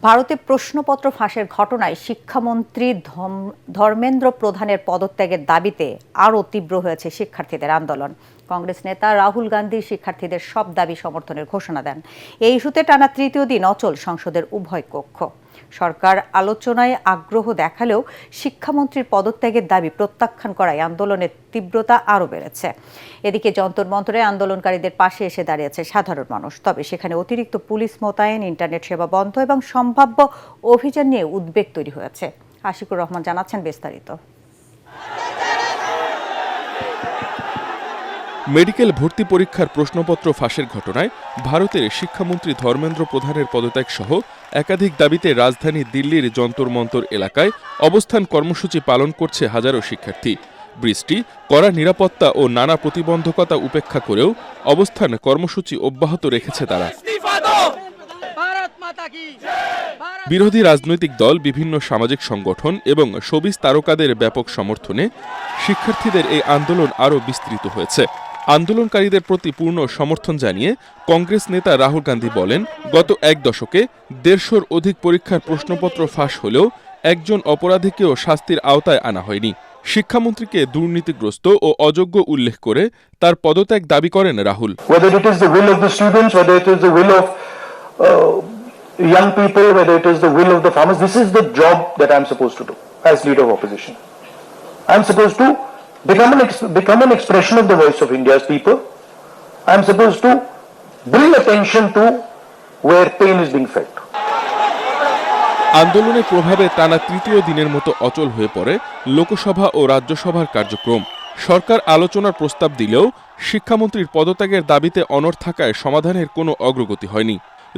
ভারতে প্রশ্নপত্র ফাঁসের ঘটনায় শিক্ষামন্ত্রী ধর্মেন্দ্র প্রধানের পদত্যাগের দাবিতে আরও তীব্র হয়েছে শিক্ষার্থীদের আন্দোলন। কংগ্রেস নেতা রাহুল গান্ধী শিক্ষার্থীদের সব দাবি সমর্থনের ঘোষণা দেন। এই ইস্যুতে টানা তৃতীয় দিন অচল সংসদের উভয় কক্ষ। সরকার আলোচনায় আগ্রহ দেখালেও শিক্ষামন্ত্রীর পদত্যাগের দাবি প্রত্যাখ্যান করায় আন্দোলনের তীব্রতা আরও বেড়েছে। এদিকে যন্তর মন্তরে আন্দোলনকারীদের পাশে এসে দাঁড়িয়েছে সাধারণ মানুষ। তবে সেখানে অতিরিক্ত পুলিশ মোতায়েন, ইন্টারনেট সেবা বন্ধ এবং সম্ভাব্য অভিযান নিয়ে উদ্বেগ তৈরি হয়েছে। আশিকুর রহমান জানাচ্ছেন বিস্তারিত। মেডিকেল ভর্তি পরীক্ষার প্রশ্নপত্র ফাঁসের ঘটনায় ভারতের শিক্ষামন্ত্রী ধর্মেন্দ্র প্রধানের পদত্যাগ সহ একাধিক দাবিতে রাজধানী দিল্লির যন্তর মন্তর এলাকায় অবস্থান কর্মসূচি পালন করছে হাজারো শিক্ষার্থী। বৃষ্টি, কড়া নিরাপত্তা ও নানা প্রতিবন্ধকতা উপেক্ষা করেও অবস্থান কর্মসূচি অব্যাহত রেখেছে তারা। বিরোধী রাজনৈতিক দল, বিভিন্ন সামাজিক সংগঠন এবং শোবিজ তারকাদের ব্যাপক সমর্থনে শিক্ষার্থীদের এই আন্দোলন আরও বিস্তৃত হয়েছে। আন্দোলনকারীদের প্রতি পূর্ণ সমর্থন জানিয়ে কংগ্রেস নেতা রাহুল গান্ধী বলেন, গত এক দশকে 150-র অধিক পরীক্ষার প্রশ্নপত্র ফাঁস হলেও একজন অপরাধীকেও শাস্তির আওতায় আনা হয়নি। শিক্ষামন্ত্রীকে দুর্নীতিগ্রস্ত ও অযোগ্য উল্লেখ করে তার পদত্যাগ দাবি করেন Rahul. Young people, whether it is the will of the farmers, this is the job that I'm supposed to do as leader of opposition. I'm supposed to become an expression of the voice of India's people. I'm supposed to bring attention to where pain is being felt. আন্দোলনের প্রভাবে টানা তৃতীয় দিনের মতো অচল হয়ে পড়ে লোকসভা ও রাজ্যসভার কার্যক্রম। সরকার আলোচনার প্রস্তাব দিলেও শিক্ষামন্ত্রীর পদত্যাগের দাবিতে অনড় থাকায় সমাধানের কোনো অগ্রগতি হয়নি।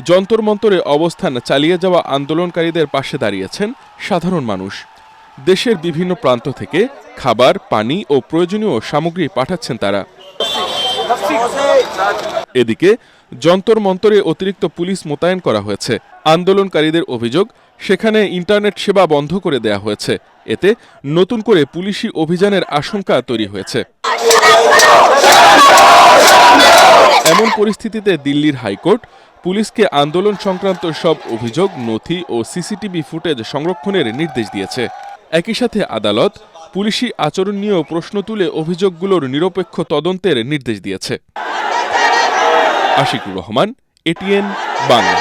যন্তর মন্তরে অবস্থান চালিয়ে যাওয়া আন্দোলনকারীদের পাশে দাঁড়িয়েছেন সাধারণ মানুষ। দেশের বিভিন্ন প্রান্ত থেকে খাবার, পানি ও প্রয়োজনীয় সামগ্রী পাঠাচ্ছেন তারা। এদিকে যন্তর মন্তরে অতিরিক্ত পুলিশ মোতায়েন করা হয়েছে। আন্দোলনকারীদের অভিযোগ, সেখানে ইন্টারনেট সেবা বন্ধ করে দেয়া হয়েছে। এতে নতুন করে পুলিশি অভিযানের আশঙ্কা তৈরি হয়েছে। এমন পরিস্থিতিতে দিল্লির হাইকোর্ট পুলিশকে আন্দোলন সংক্রান্ত সব অভিযোগ, নথি ও সিসিটিভি ফুটেজ সংরক্ষণের নির্দেশ দিয়েছে। একই সাথে আদালত পুলিশি আচরণ নিয়েও প্রশ্ন তুলে অভিযোগগুলোর নিরপেক্ষ তদন্তের নির্দেশ দিয়েছে। আশিকুর রহমান, এটিএন বাংলা।